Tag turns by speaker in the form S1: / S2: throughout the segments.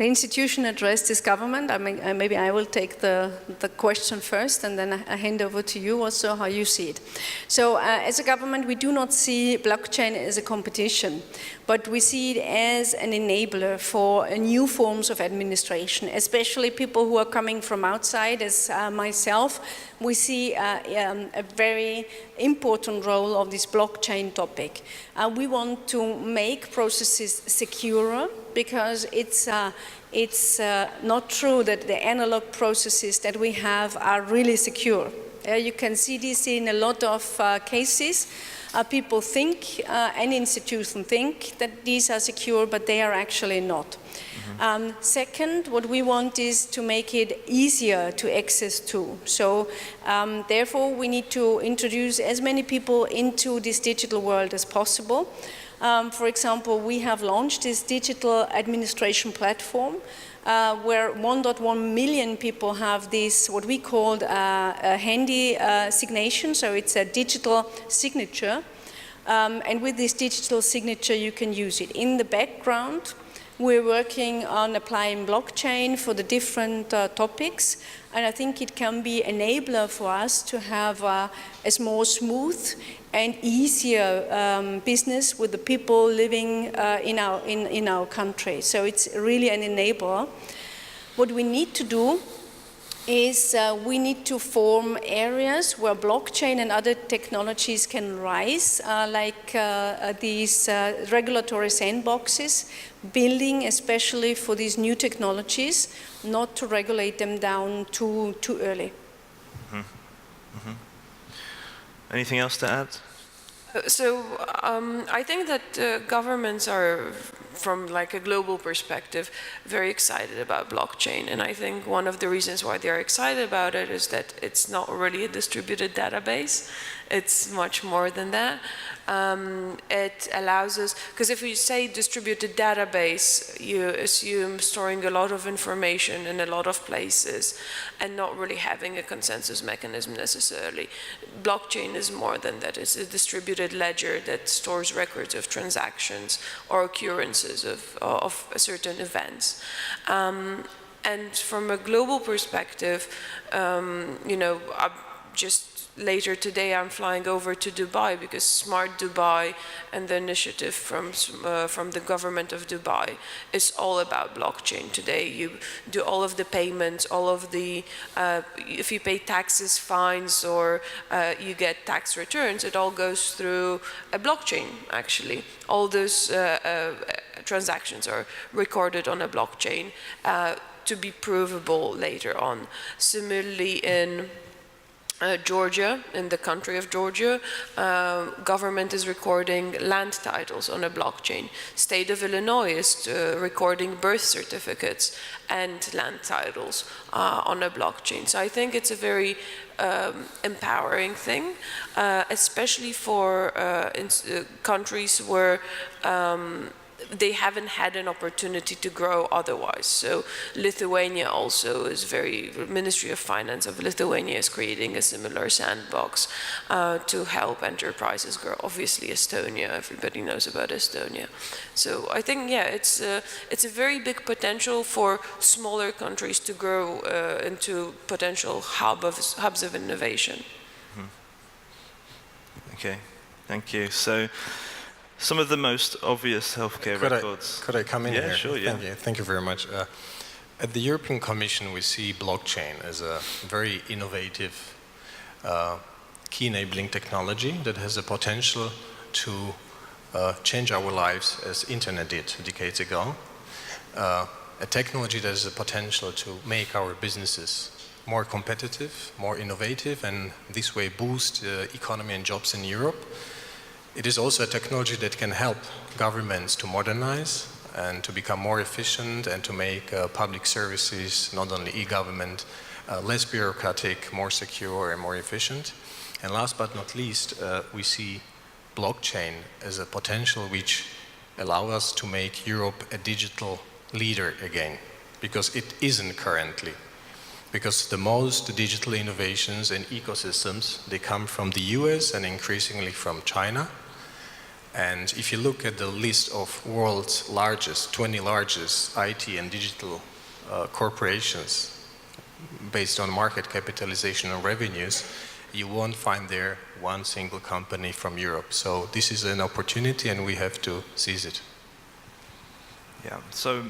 S1: The institution addressed this government. I mean, maybe I will take the question first, and then I hand over to you also how you see it. So as a government, we do not see blockchain as a competition, but we see it as an enabler for new forms of administration, especially people who are coming from outside, as myself. We see a very important role of this blockchain topic. We want to make processes securer, because it's not true that the analog processes that we have are really secure. You can see this in a lot of cases. People think, and institutions think that these are secure, but they are actually not. Second, what we want is to make it easier to access to. So therefore, we need to introduce as many people into this digital world as possible. For example, we have launched this digital administration platform where 1.1 million people have this, what we call a handy signation, so it's a digital signature. And with this digital signature, you can use it. In the background, we're working on applying blockchain for the different topics, and I think it can be an enabler for us to have a more smooth and easier business with the people living in our country. So it's really an enabler. What we need to do is we need to form areas where blockchain and other technologies can rise, like these regulatory sandboxes, building especially for these new technologies, not to regulate them down too early.
S2: Anything else to add?
S3: So I think that governments are, from like a global perspective, very excited about blockchain. And I think one of the reasons why they're excited about it is that it's not really a distributed database. It's much more than that. It allows us, because if you say distributed database, you assume storing a lot of information in a lot of places and not really having a consensus mechanism necessarily. Blockchain is more than that. It's a distributed ledger that stores records of transactions or occurrences of certain events. And from a global perspective, you know, later today I'm flying over to Dubai because Smart Dubai and the initiative from the government of Dubai is all about blockchain today. You do all of the payments, all of the, if you pay taxes, fines, or you get tax returns, it all goes through a blockchain actually. All those transactions are recorded on a blockchain to be provable later on. Similarly in Georgia, in the country of Georgia, government is recording land titles on a blockchain. State of Illinois is recording birth certificates and land titles on a blockchain. So I think it's a very empowering thing, especially for countries where they haven't had an opportunity to grow otherwise. So Lithuania also is Ministry of Finance of Lithuania is creating a similar sandbox to help enterprises grow. Obviously Estonia, everybody knows about Estonia. So I think, yeah, it's a very big potential for smaller countries to grow into potential hubs of innovation.
S2: Okay, thank you. So, some of the most obvious healthcare records.
S4: Could I come in here?
S2: Yeah, sure, yeah.
S4: Thank you very much. At the European Commission, we see blockchain as a very innovative, key enabling technology that has the potential to change our lives as internet did decades ago. A technology that has the potential to make our businesses more competitive, more innovative, and this way boost economy and jobs in Europe. It is also a technology that can help governments to modernize and to become more efficient and to make public services, not only e-government, less bureaucratic, more secure and more efficient. And last but not least, we see blockchain as a potential which allows us to make Europe a digital leader again, because it isn't currently. Because the most digital innovations and ecosystems, they come from the US and increasingly from China. And if you look at the list of world's 20 largest IT and digital corporations based on market capitalization and revenues, you won't find there one single company from Europe. So this is an opportunity and we have to seize it.
S2: Yeah, so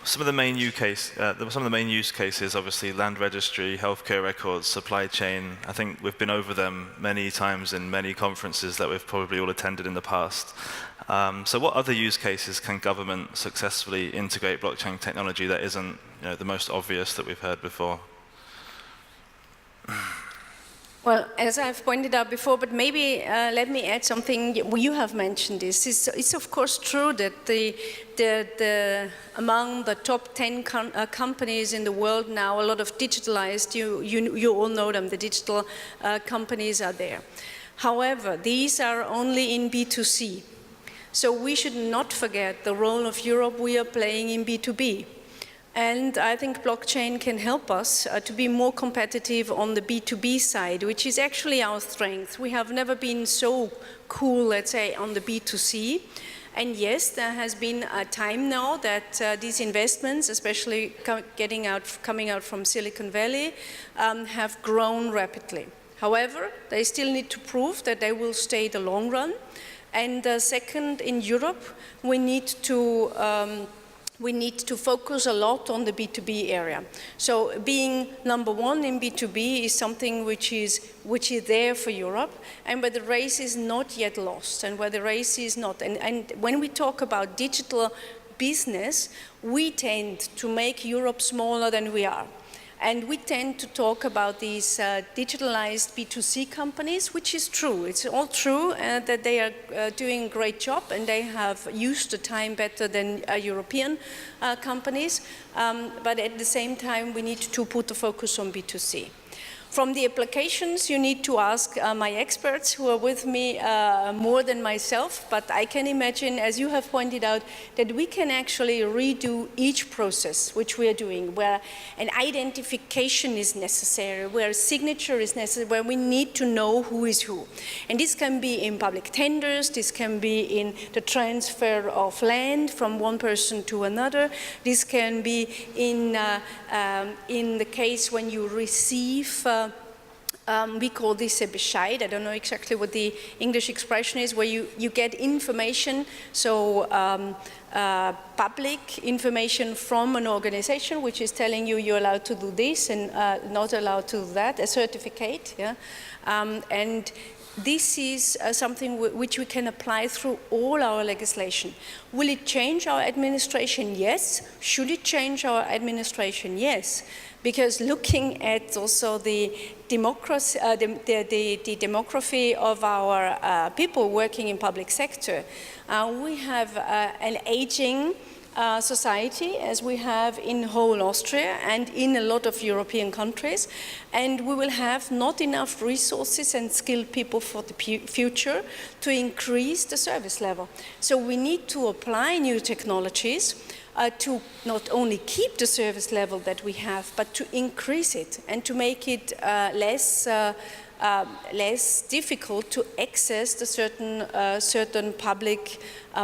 S2: some of the main use cases, obviously land registry, healthcare records, supply chain. I think we've been over them many times in many conferences that we've probably all attended in the past. So what other use cases can government successfully integrate blockchain technology that isn't, the most obvious that we've heard before?
S1: Well, as I've pointed out before, but maybe let me add something. You have mentioned this. It's of course true that among the top 10 companies in the world now, a lot of digitalized, you all know them, the digital companies are there. However, these are only in B2C. So we should not forget the role of Europe we are playing in B2B. And I think blockchain can help us to be more competitive on the B2B side, which is actually our strength. We have never been so cool, let's say, on the B2C. And yes, there has been a time now that these investments, especially coming out from Silicon Valley, have grown rapidly. However, they still need to prove that they will stay the long run. And second, in Europe, we need to focus a lot on the B2B area. So being number one in B2B is something which is there for Europe, and where the race is not yet lost, and where the race is not. And when we talk about digital business, we tend to make Europe smaller than we are. And we tend to talk about these digitalized B2C companies, which is true. It's all true that they are doing a great job and they have used the time better than European companies. But at the same time, we need to put the focus on B2C. From the applications, you need to ask my experts who are with me more than myself, but I can imagine, as you have pointed out, that we can actually redo each process which we are doing, where an identification is necessary, where a signature is necessary, where we need to know who is who. And this can be in public tenders, this can be in the transfer of land from one person to another, this can be in the case when you receive we call this a Bescheid. I don't know exactly what the English expression is, where you get information, so public information from an organization which is telling you you're allowed to do this and not allowed to do that, a certificate. Yeah? And this is something which we can apply through all our legislation. Will it change our administration? Yes. Should it change our administration? Yes. Because looking at also the democracy, the demography of our people working in public sector, we have an aging society, as we have in whole Austria and in a lot of European countries, and we will have not enough resources and skilled people for the future to increase the service level. So we need to apply new technologies to not only keep the service level that we have, but to increase it and to make it less difficult to access the certain public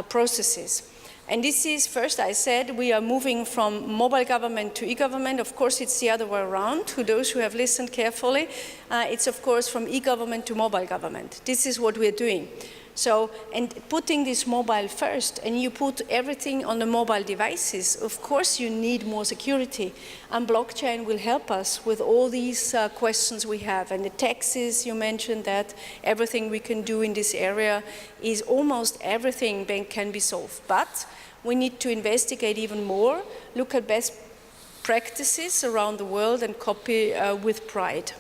S1: processes. And this is, first I said, we are moving from mobile government to e-government. Of course, it's the other way around. To those who have listened carefully, it's of course from e-government to mobile government. This is what we're doing. So, and putting this mobile first, and you put everything on the mobile devices, of course you need more security. And blockchain will help us with all these questions we have. And the taxes, you mentioned that, everything we can do in this area is almost everything can be solved. But we need to investigate even more, look at best practices around the world and copy with pride.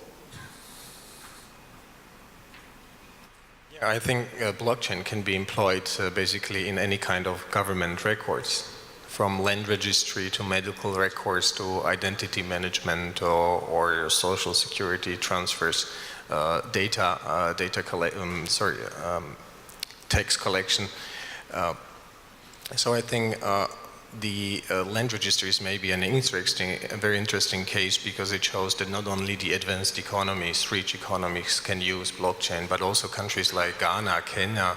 S4: I think blockchain can be employed basically in any kind of government records, from land registry to medical records to identity management or social security transfers, tax collection. So I think the land registry is maybe a very interesting case, because it shows that not only the advanced economies, rich economies can use blockchain, but also countries like Ghana, Kenya,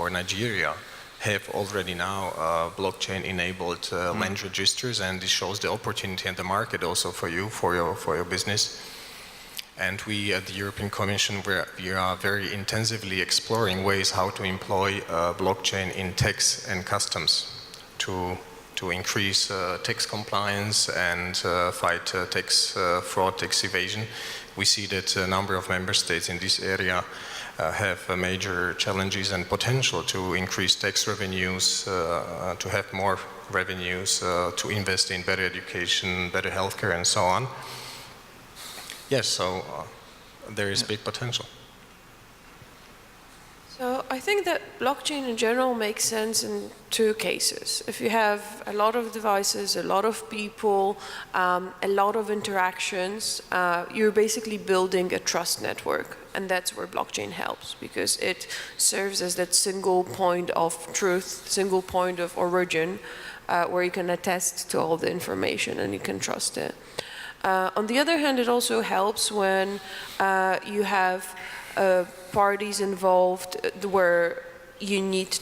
S4: or Nigeria have already now blockchain-enabled land registers, and this shows the opportunity and the market also for you, for your business. And we at the European Commission, we are very intensively exploring ways how to employ blockchain in tax and customs to increase tax compliance and fight tax fraud, tax evasion. We see that a number of member states in this area have major challenges and potential to increase tax revenues, to have more revenues, to invest in better education, better healthcare, and so on. Yes, so there is big potential.
S3: So I think that blockchain in general makes sense in two cases. If you have a lot of devices, a lot of people, a lot of interactions, you're basically building a trust network. And that's where blockchain helps, because it serves as that single point of truth, single point of origin, where you can attest to all the information and you can trust it. On the other hand, it also helps when you have parties involved where you need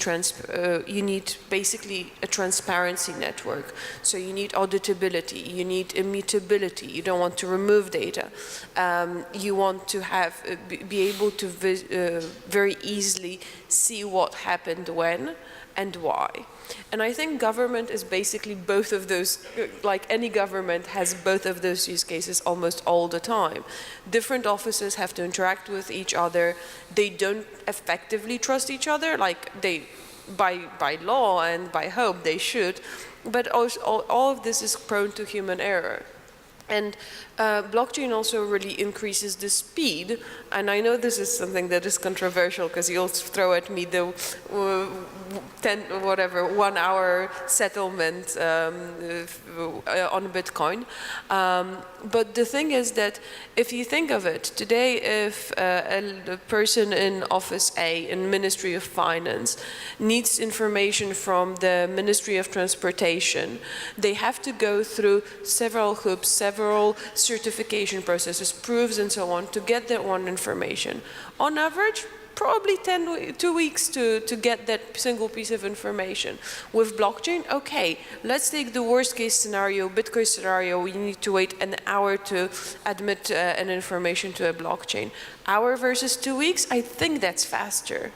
S3: basically a transparency network. So you need auditability, you need immutability, you don't want to remove data. You want to be able to very easily see what happened when and why. And I think government is basically both of those, like any government has both of those use cases almost all the time. Different offices have to interact with each other. They don't effectively trust each other, like they, by law and by hope they should, but also, all of this is prone to human error. And blockchain also really increases the speed, and I know this is something that is controversial because you'll throw at me the 1 hour settlement on Bitcoin. But the thing is that if you think of it, today if a person in Office A in Ministry of Finance needs information from the Ministry of Transportation, they have to go through several hoops, several certification processes, proofs and so on to get that one information. On average, probably 2 weeks to get that single piece of information. With blockchain, okay, let's take the worst case scenario, Bitcoin scenario, we need to wait an hour to admit an information to a blockchain. Hour versus 2 weeks, I think that's faster.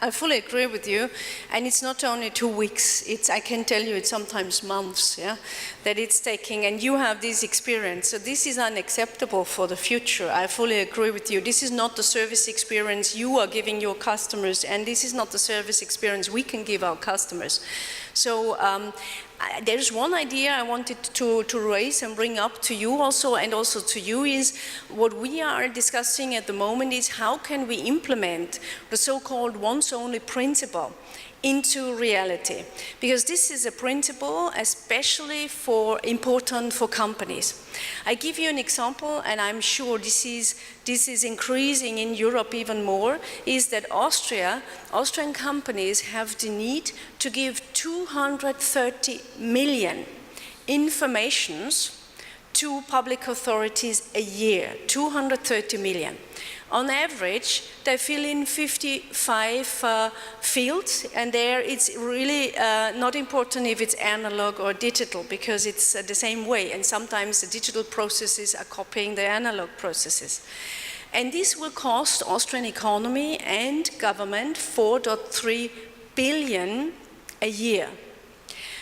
S1: I fully agree with you, and it's not only 2 weeks, I can tell you it's sometimes months, yeah, that it's taking, and you have this experience, so this is unacceptable for the future. I fully agree with you. This is not the service experience you are giving your customers, and this is not the service experience we can give our customers. So there's one idea I wanted to raise and bring up to you also, and also to you, is what we are discussing at the moment is how can we implement the so-called once-only principle into reality, because this is a principle especially important for companies. I give you an example, and I'm sure this is increasing in Europe even more, is that Austrian companies have the need to give 230 million informations to public authorities a year, 230 million. On average, they fill in 55 fields, and there it's really not important if it's analog or digital, because it's the same way, and sometimes the digital processes are copying the analog processes. And this will cost Austrian economy and government 4.3 billion a year.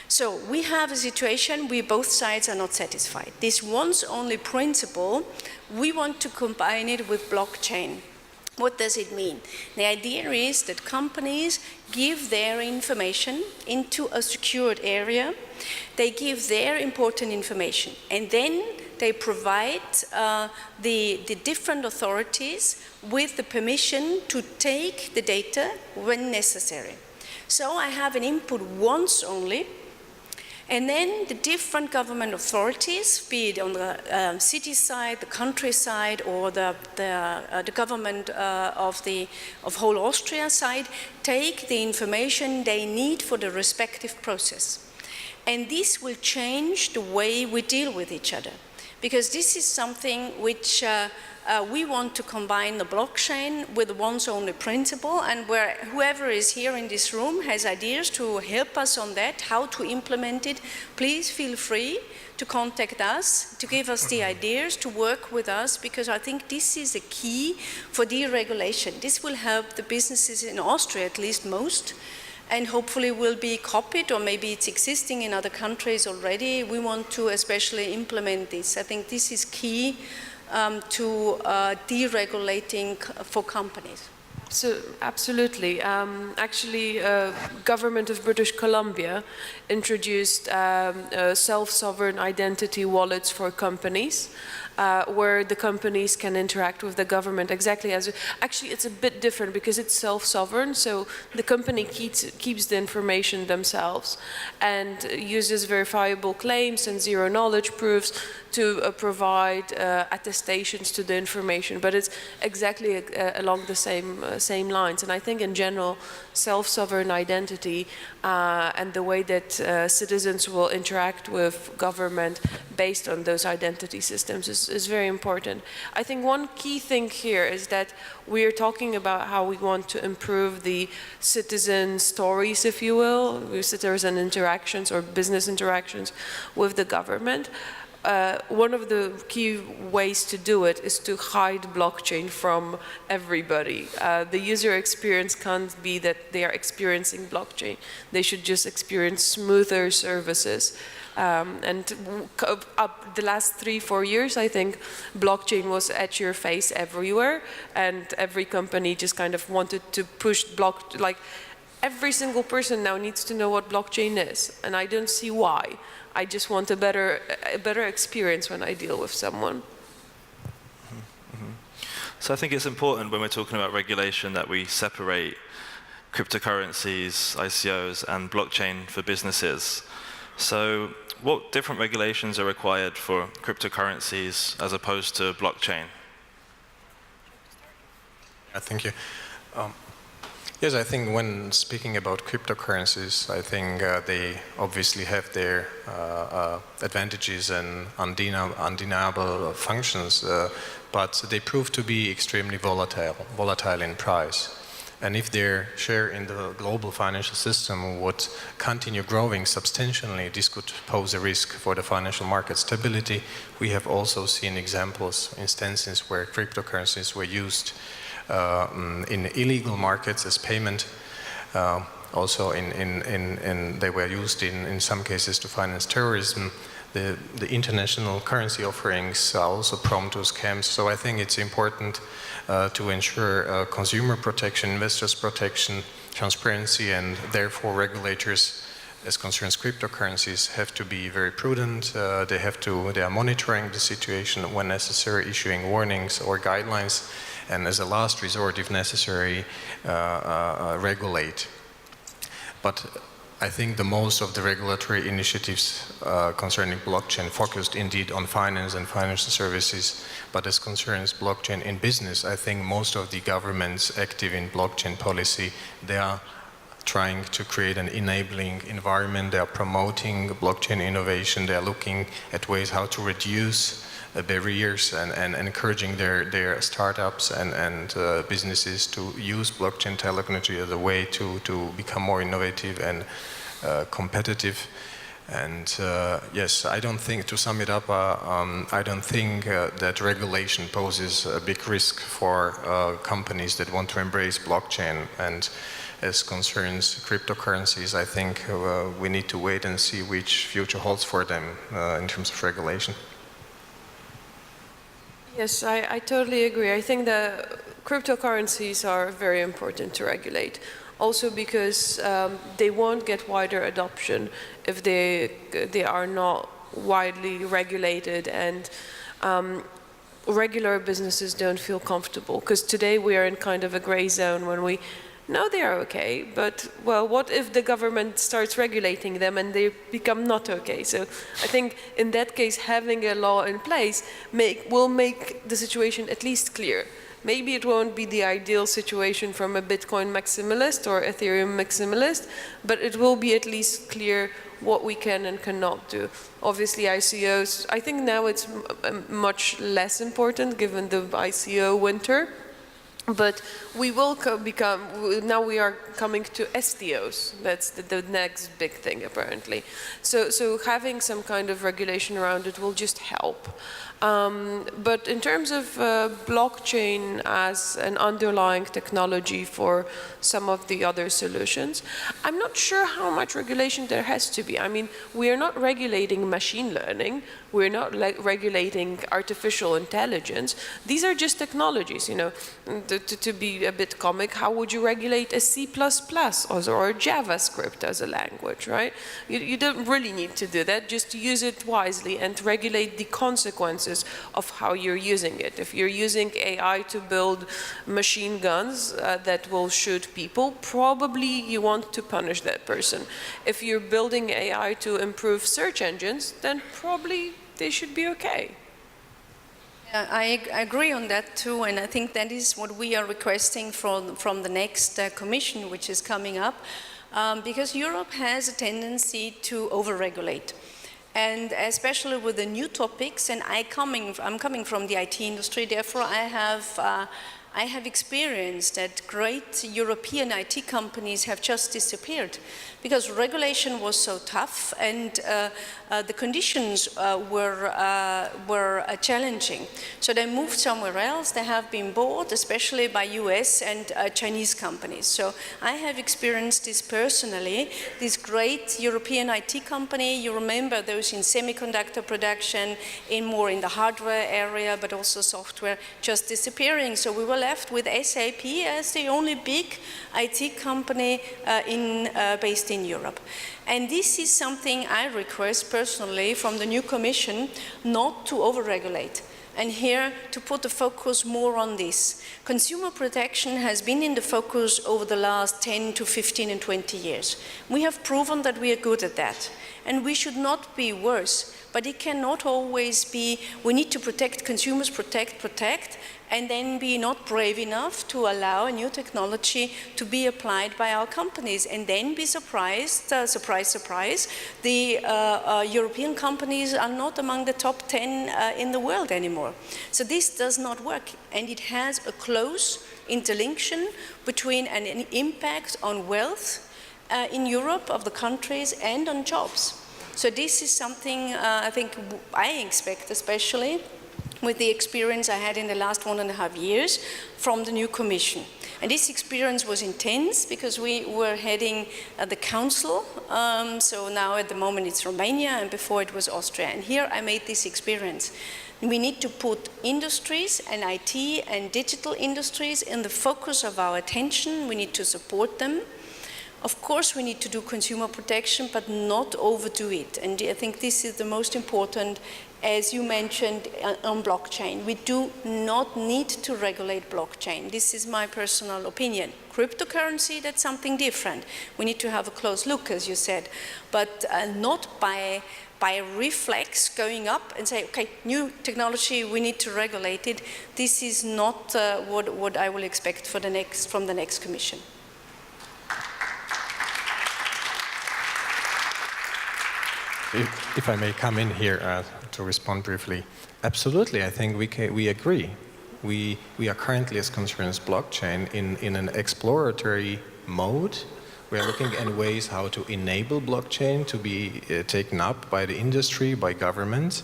S1: So we have a situation where both sides are not satisfied. This once-only principle, we want to combine it with blockchain. What does it mean? The idea is that companies give their information into a secured area, they give their important information, and then they provide the different authorities with the permission to take the data when necessary. So I have an input once only, and then the different government authorities, be it on the city side, the countryside, or the government of whole Austria side, take the information they need for the respective process. And this will change the way we deal with each other, because this is something which We want to combine the blockchain with one's only principle, and where whoever is here in this room has ideas to help us on that, how to implement it, please feel free to contact us, to give us the ideas, to work with us, because I think this is a key for deregulation. This will help the businesses in Austria, at least most, and hopefully will be copied, or maybe it's existing in other countries already. We want to especially implement this. I think this is key to deregulating for companies.
S3: So, absolutely. Actually, government of British Columbia introduced self-sovereign identity wallets for companies, where the companies can interact with the government exactly as... Actually, it's a bit different because it's self-sovereign, so the company keeps the information themselves and uses verifiable claims and zero-knowledge proofs to provide attestations to the information, but it's exactly along the same lines. And I think in general, self-sovereign identity and the way that citizens will interact with government based on those identity systems is very important. I think one key thing here is that we are talking about how we want to improve the citizen stories, if you will, citizen interactions or business interactions with the government. One of the key ways to do it is to hide blockchain from everybody. The user experience can't be that they are experiencing blockchain. They should just experience smoother services. And up the last 3-4 years, I think blockchain was at your face everywhere, and every company just kind of wanted to push like every single person now needs to know what blockchain is, and I don't see why. I just want a better experience when I deal with someone.
S2: So I think it's important when we're talking about regulation that we separate cryptocurrencies, ICOs, and blockchain for businesses. So what different regulations are required for cryptocurrencies as opposed to blockchain?
S4: Thank you. Yes, I think when speaking about cryptocurrencies, I think they obviously have their advantages and undeniable functions, but they prove to be extremely volatile in price. And if their share in the global financial system would continue growing substantially, this could pose a risk for the financial market stability. We have also seen instances where cryptocurrencies were used in illegal markets as payment. Also they were used in some cases to finance terrorism. The international currency offerings are also prone to scams. So I think it's important to ensure consumer protection, investors protection, transparency, and therefore regulators as concerns cryptocurrencies have to be very prudent. They are monitoring the situation when necessary, issuing warnings or guidelines, and as a last resort, if necessary, regulate. But I think the most of the regulatory initiatives concerning blockchain focused indeed on finance and financial services, but as concerns blockchain in business, I think most of the governments active in blockchain policy, they are trying to create an enabling environment. They are promoting blockchain innovation. They are looking at ways how to reduce barriers and encouraging their startups and businesses to use blockchain technology as a way to become more innovative and competitive. And yes, I don't think, to sum it up, I don't think that regulation poses a big risk for companies that want to embrace blockchain. And as concerns cryptocurrencies, I think we need to wait and see which future holds for them in terms of regulation.
S3: Yes, I totally agree. I think that cryptocurrencies are very important to regulate. Also because they won't get wider adoption if they are not widely regulated, and regular businesses don't feel comfortable. Because today we are in kind of a gray zone when we know they are okay, but well, what if the government starts regulating them and they become not okay? So I think in that case, having a law in place will make the situation at least clear. Maybe it won't be the ideal situation from a Bitcoin maximalist or Ethereum maximalist, but it will be at least clear what we can and cannot do. Obviously ICOs, I think now it's much less important given the ICO winter. But we will now we are coming to STOs. That's the next big thing, apparently. So having some kind of regulation around it will just help. But in terms of blockchain as an underlying technology for some of the other solutions, I'm not sure how much regulation there has to be. I mean, we are not regulating machine learning. We're not regulating artificial intelligence. These are just technologies, you know. To be a bit comic, how would you regulate a C++ or JavaScript as a language, right? You don't really need to do that. Just use it wisely and regulate the consequences of how you're using it. If you're using AI to build machine guns that will shoot people, probably you want to punish that person. If you're building AI to improve search engines, then probably they should be okay.
S1: I agree on that too, and I think that is what we are requesting from the next Commission, which is coming up, because Europe has a tendency to over-regulate. And especially with the new topics, and I'm coming from the IT industry, therefore I have experienced that great European IT companies have just disappeared because regulation was so tough and the conditions were challenging. So they moved somewhere else. They have been bought, especially by US and Chinese companies. So I have experienced this personally. This great European IT company, you remember those in semiconductor production, more in the hardware area, but also software, just disappearing. So we were left with SAP as the only big IT company based in Europe. And this is something I request personally from the new Commission, not to over-regulate. And here to put the focus more on this. Consumer protection has been in the focus over the last 10 to 15 and 20 years. We have proven that we are good at that. And we should not be worse. But it cannot always be, we need to protect consumers, protect, and then be not brave enough to allow a new technology to be applied by our companies, and then be surprised, surprise, the European companies are not among the top 10 in the world anymore. So this does not work, and it has a close interlinkation between an impact on wealth in Europe of the countries and on jobs. So this is something I think I expect, especially with the experience I had in the last 1.5 years from the new Commission. And this experience was intense because we were heading the Council. So now at the moment it's Romania, and before it was Austria. And here I made this experience. We need to put industries and IT and digital industries in the focus of our attention. We need to support them. Of course, we need to do consumer protection, but not overdo it. And I think this is the most important, as you mentioned, on blockchain. We do not need to regulate blockchain. This is my personal opinion. Cryptocurrency, that's something different. We need to have a close look, as you said, but not by reflex going up and say, okay, new technology, we need to regulate it. This is not what I will expect from the next Commission.
S4: If I may come in here to respond briefly. Absolutely, I think we agree. We are currently, as concerns blockchain, in an exploratory mode. We are looking at ways how to enable blockchain to be taken up by the industry, by governments.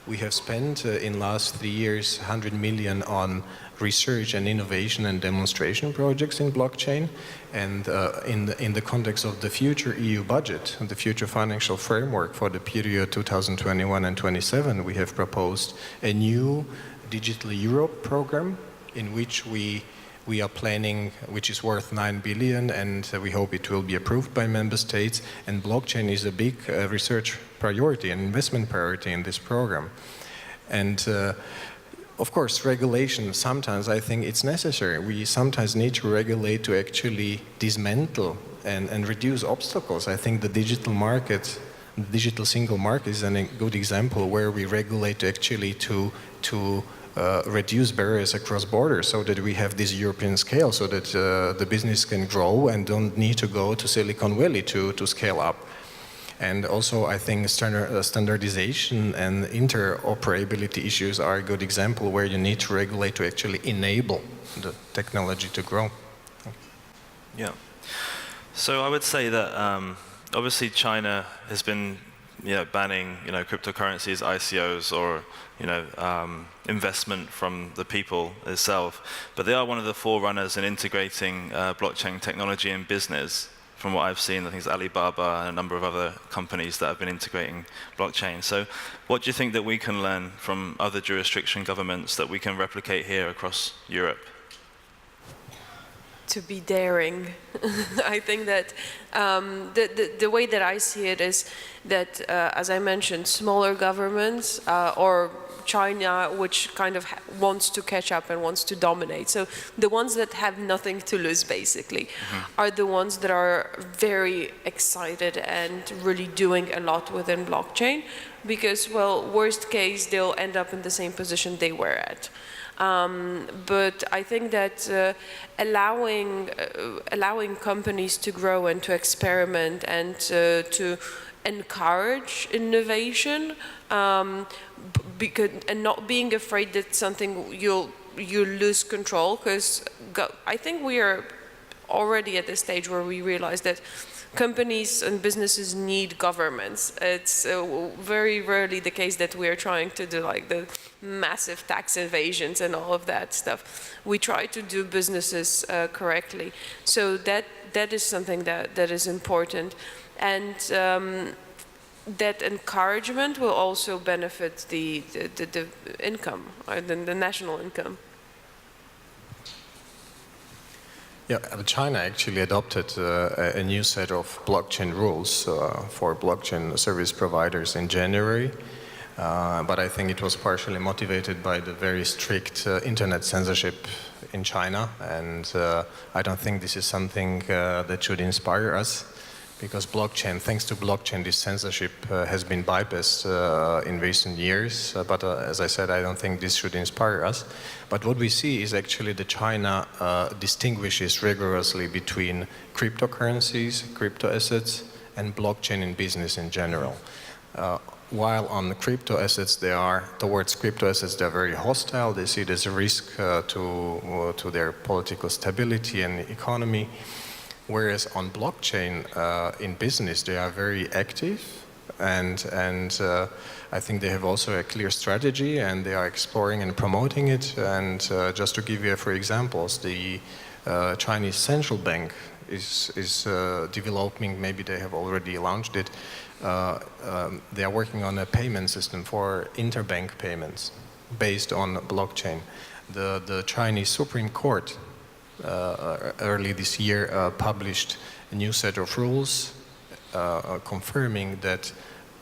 S4: We have spent in last 3 years 100 million on research and innovation and demonstration projects in blockchain, and in the context of the future EU budget and the future financial framework for the period 2021 and 27, we have proposed a new Digital Europe program in which we are planning, which is worth 9 billion, and we hope it will be approved by member states. And blockchain is a big research priority and investment priority in this program. And of course, regulation, sometimes I think it's necessary. We sometimes need to regulate to actually dismantle and reduce obstacles. I think the digital market, the digital single market is a good example where we regulate to actually to reduce barriers across borders so that we have this European scale, so that the business can grow and don't need to go to Silicon Valley to scale up. And also, I think standardization and interoperability issues are a good example where you need to regulate to actually enable the technology to grow.
S2: Yeah. So I would say that obviously China has been banning cryptocurrencies, ICOs, or investment from the people itself. But they are one of the forerunners in integrating blockchain technology in business. From what I've seen, I think it's Alibaba and a number of other companies that have been integrating blockchain. So what do you think that we can learn from other jurisdiction governments that we can replicate here across Europe?
S3: To be daring. I think that the way that I see it is that, as I mentioned, smaller governments or China, which kind of wants to catch up and wants to dominate. So the ones that have nothing to lose, basically, are the ones that are very excited and really doing a lot within blockchain, because, well, worst case, they'll end up in the same position they were at. But I think that allowing companies to grow and to experiment and to encourage innovation, and not being afraid that something you lose control, because I think we are already at the stage where we realize that companies and businesses need governments. It's very rarely the case that we are trying to do like the massive tax evasions and all of that stuff. We try to do businesses correctly. So that is something that is important. And that encouragement will also benefit the income, or the national income.
S4: Yeah, China actually adopted a new set of blockchain rules for blockchain service providers in January, but I think it was partially motivated by the very strict internet censorship in China, and I don't think this is something that should inspire us, because blockchain, thanks to blockchain, this censorship has been bypassed in recent years. But as I said, I don't think this should inspire us. But what we see is actually that China distinguishes rigorously between cryptocurrencies, crypto assets, and blockchain in business in general. While on the crypto assets, towards crypto assets, they're very hostile. They see it as a risk to their political stability and economy. Whereas on blockchain, in business, they are very active, and I think they have also a clear strategy, and they are exploring and promoting it. And just to give you a few examples, the Chinese central bank is developing, maybe they have already launched it, they are working on a payment system for interbank payments based on blockchain. The Chinese Supreme Court early this year published a new set of rules confirming that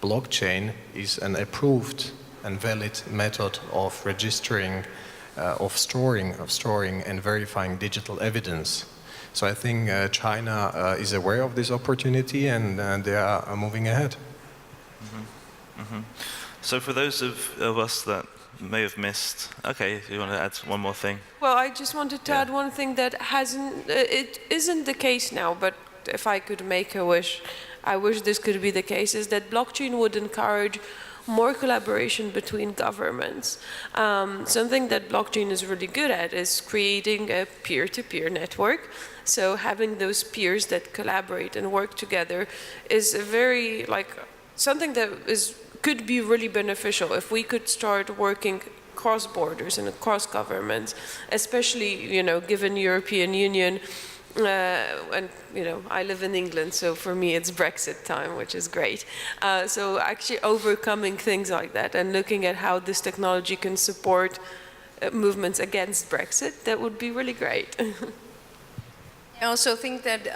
S4: blockchain is an approved and valid method of registering, of storing and verifying digital evidence. So I think China is aware of this opportunity, and they are moving ahead.
S2: Mm-hmm. Mm-hmm. So for those of us that may have missed. Okay, you want to add one more thing?
S3: Well, I just wanted to add one thing that it isn't the case now, but if I could make a wish, I wish this could be the case, is that blockchain would encourage more collaboration between governments. Something that blockchain is really good at is creating a peer-to-peer network. So having those peers that collaborate and work together is a very, something that could be really beneficial if we could start working cross borders and across governments, especially, given European Union, and, I live in England, so for me it's Brexit time, which is great. So actually overcoming things like that and looking at how this technology can support movements against Brexit, that would be really great.
S1: I also think that,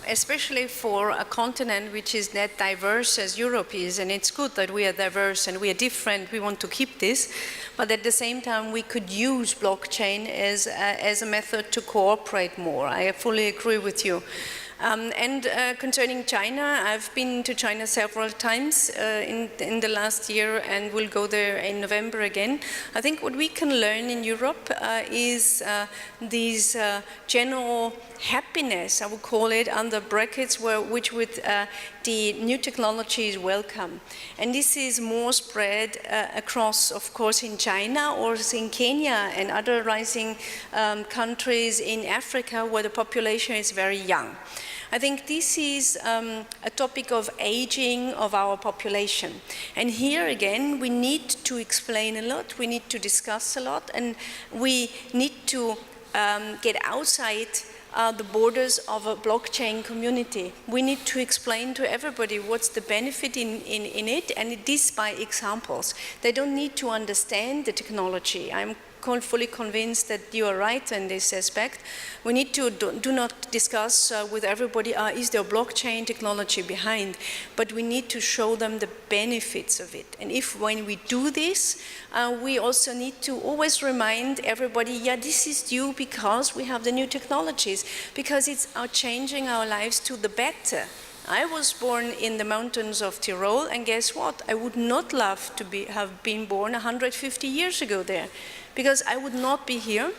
S1: especially for a continent which is that diverse as Europe is, and it's good that we are diverse and we are different, we want to keep this, but at the same time we could use blockchain as a method to cooperate more. I fully agree with you. And concerning China, I've been to China several times in the last year and will go there in November again. I think what we can learn in Europe is this general happiness, I would call it, under brackets, which with the new technology is welcome. And this is more spread across, of course, in China or in Kenya and other rising countries in Africa where the population is very young. I think this is a topic of aging of our population. And here again, we need to explain a lot, we need to discuss a lot, and we need to get outside the borders of a blockchain community. We need to explain to everybody what's the benefit in it, and this by examples. They don't need to understand the technology. I'm fully convinced that you are right in this aspect. We need to do not discuss with everybody, is there blockchain technology behind? But we need to show them the benefits of it. And when we do this, we also need to always remind everybody, yeah, this is due because we have the new technologies, because it's changing our lives to the better. I was born in the mountains of Tyrol, and guess what? I would not love to have been born 150 years ago there, because I would not be here.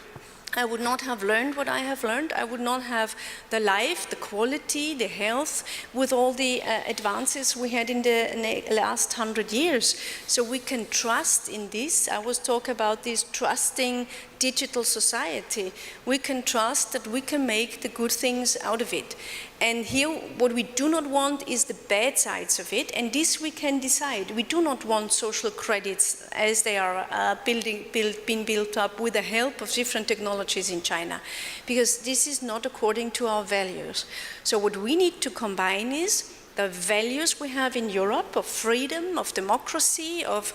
S1: I would not have learned what I have learned. I would not have the life, the quality, the health, with all the advances we had in the last 100 years. So we can trust in this. I was talking about this trusting digital society. We can trust that we can make the good things out of it. And here, what we do not want is the bad sides of it, and this we can decide. We do not want social credits as they are being built up with the help of different technologies in China, because this is not according to our values. So what we need to combine is the values we have in Europe of freedom, of democracy, of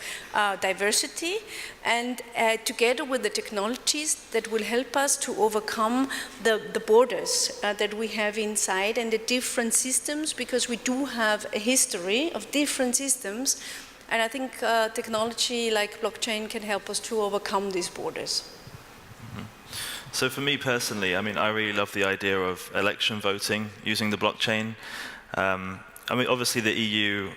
S1: diversity, and together with the technologies that will help us to overcome the borders that we have inside and the different systems, because we do have a history of different systems, and I think technology like blockchain can help us to overcome these borders.
S2: So for me personally, I mean, I really love the idea of election voting using the blockchain. I mean, obviously the EU,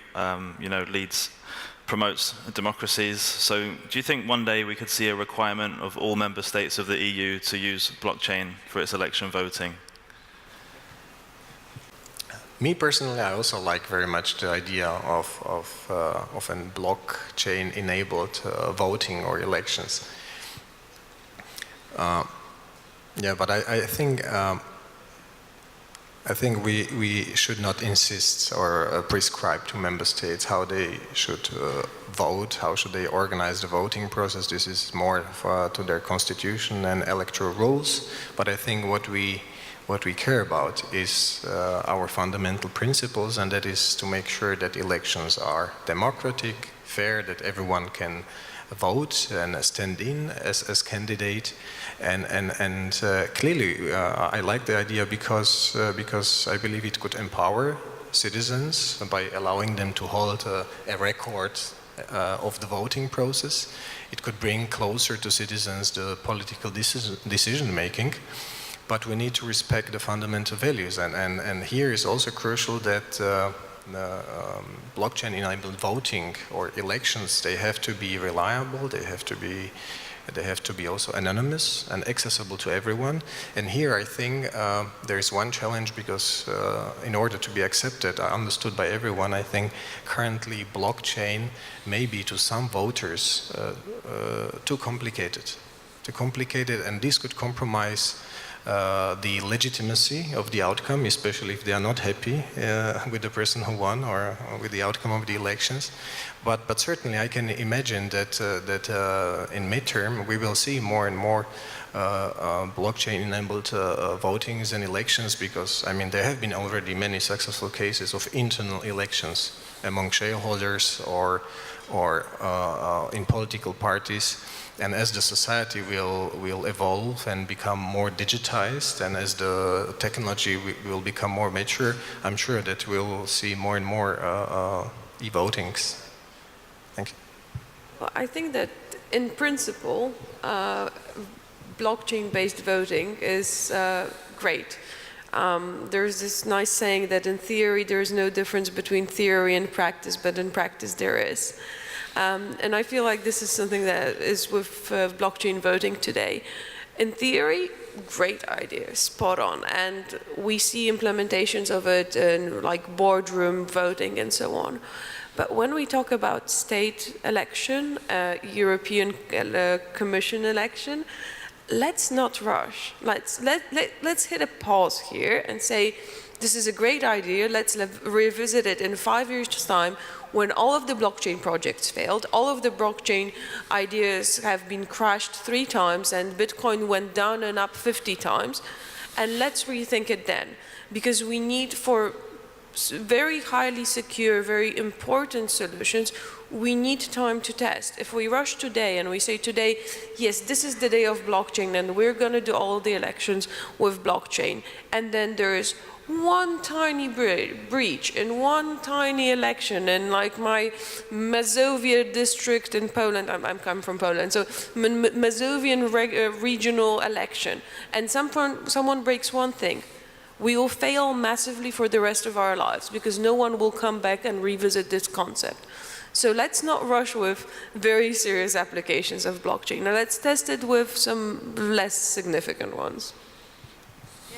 S2: promotes democracies. So do you think one day we could see a requirement of all member states of the EU to use blockchain for its election voting?
S4: Me personally, I also like very much the idea of a blockchain-enabled voting or elections. Yeah, but I think we should not insist or prescribe to member states how they should vote, how should they organize the voting process. This is more to their constitution and electoral rules. But I think what we care about is our fundamental principles, and that is to make sure that elections are democratic, fair, that everyone can vote and stand in as candidate, and clearly I like the idea because I believe it could empower citizens by allowing them to hold a record of the voting process. It could bring closer to citizens the political decision making, but we need to respect the fundamental values, and here is also crucial that blockchain-enabled voting or elections, they have to be reliable, they have to be also anonymous and accessible to everyone. And here I think there is one challenge, because in order to be accepted, understood by everyone, I think currently blockchain may be to some voters too complicated, and this could compromise the legitimacy of the outcome, especially if they are not happy with the person who won or with the outcome of the elections. But certainly I can imagine that in midterm we will see more and more blockchain-enabled votings and elections, because I mean there have been already many successful cases of internal elections among shareholders or in political parties. And as the society will evolve and become more digitized, and as the technology will become more mature, I'm sure that we'll see more and more e-votings. Thank you.
S3: Well, I think that in principle, blockchain-based voting is great. There's this nice saying that in theory there's no difference between theory and practice, but in practice there is. And I feel like this is something that is with blockchain voting today. In theory, great idea, spot on, and we see implementations of it in like boardroom voting and so on. But when we talk about state election, European Commission election, let's not rush. Let's hit a pause here and say, this is a great idea, let's revisit it in 5 years' time when all of the blockchain projects failed, all of the blockchain ideas have been crashed 3 times and Bitcoin went down and up 50 times, and let's rethink it then. Because we need, for very highly secure, very important solutions, we need time to test. If we rush today and we say today, yes, this is the day of blockchain and we're going to do all the elections with blockchain, and then there is one tiny breach in one tiny election in like my Mazovia district in Poland, I'm coming from Poland, so Mazovian regional election, and someone breaks one thing, we will fail massively for the rest of our lives because no one will come back and revisit this concept. So let's not rush with very serious applications of blockchain. Now let's test it with some less significant ones.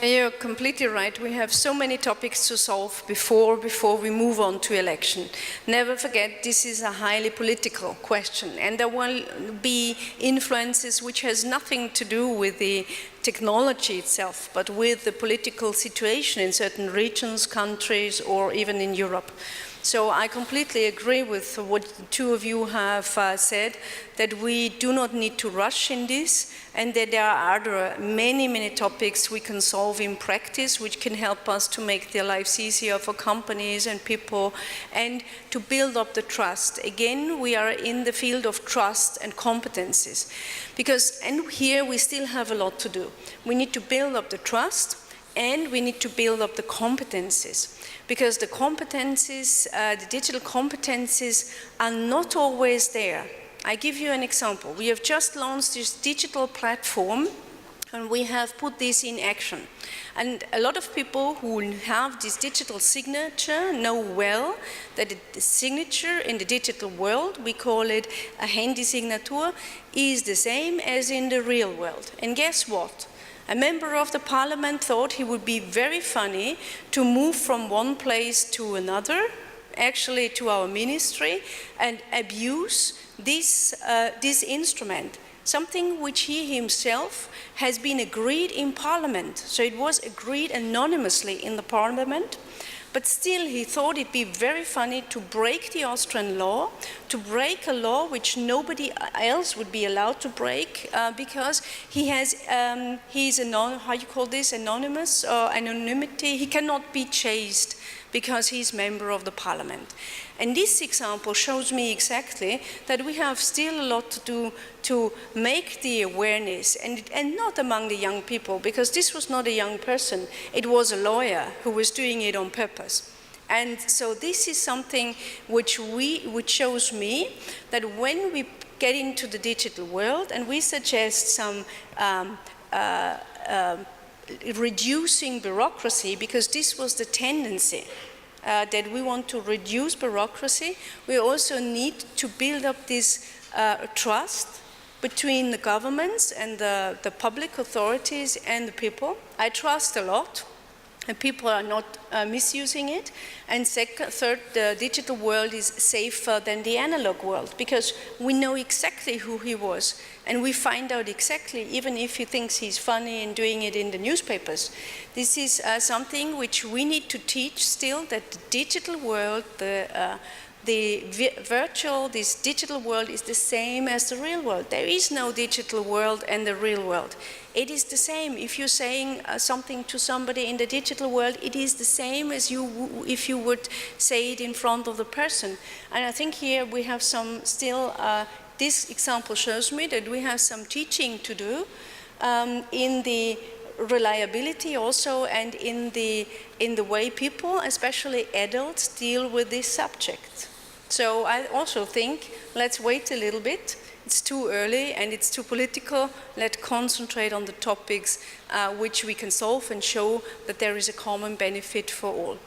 S1: You're completely right. We have so many topics to solve before we move on to election. Never forget, this is a highly political question, and there will be influences which has nothing to do with the technology itself, but with the political situation in certain regions, countries, or even in Europe. So I completely agree with what the two of you have said, that we do not need to rush in this, and that there are other many topics we can solve in practice which can help us to make their lives easier for companies and people and to build up the trust. Again, we are in the field of trust and competencies, and here we still have a lot to do. We need to build up the trust and we need to build up the competencies. Because the competencies, the digital competencies are not always there. I give you an example. We have just launched this digital platform and we have put this in action. And a lot of people who have this digital signature know well that the signature in the digital world, we call it a Handysignatur, is the same as in the real world. And guess what? A member of the parliament thought he would be very funny to move from one place to another, actually to our ministry, and abuse this instrument, something which he himself has been agreed in parliament. So it was agreed anonymously in the parliament, but still he thought it'd be very funny to break the Austrian law, to break a law which nobody else would be allowed to break because he's how you call this, anonymous or anonymity. He cannot be chased because he's member of the parliament. And this example shows me exactly that we have still a lot to do to make the awareness, and not among the young people, because this was not a young person, it was a lawyer who was doing it on purpose. And so this is something which shows me that when we get into the digital world and we suggest some reducing bureaucracy, because this was the tendency, that we want to reduce bureaucracy, we also need to build up this trust between the governments and the public authorities and the people. I trust a lot, and people are not misusing it. And third, the digital world is safer than the analog world, because we know exactly who he was, and we find out exactly, even if he thinks he's funny and doing it in the newspapers. This is something which we need to teach still, that the digital world, this digital world is the same as the real world. There is no digital world and the real world. It is the same. If you're saying something to somebody in the digital world, it is the same as if you would say it in front of the person. And I think here we have some still, this example shows me that we have some teaching to do in the reliability also, and in the way people, especially adults, deal with this subject. So I also think let's wait a little bit it's too early and it's too political. Let's concentrate on the topics which we can solve and show that there is a common benefit for all.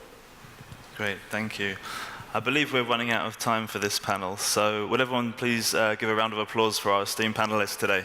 S2: Great, thank you. I believe we're running out of time for this panel, so would everyone please give a round of applause for our esteemed panelists today?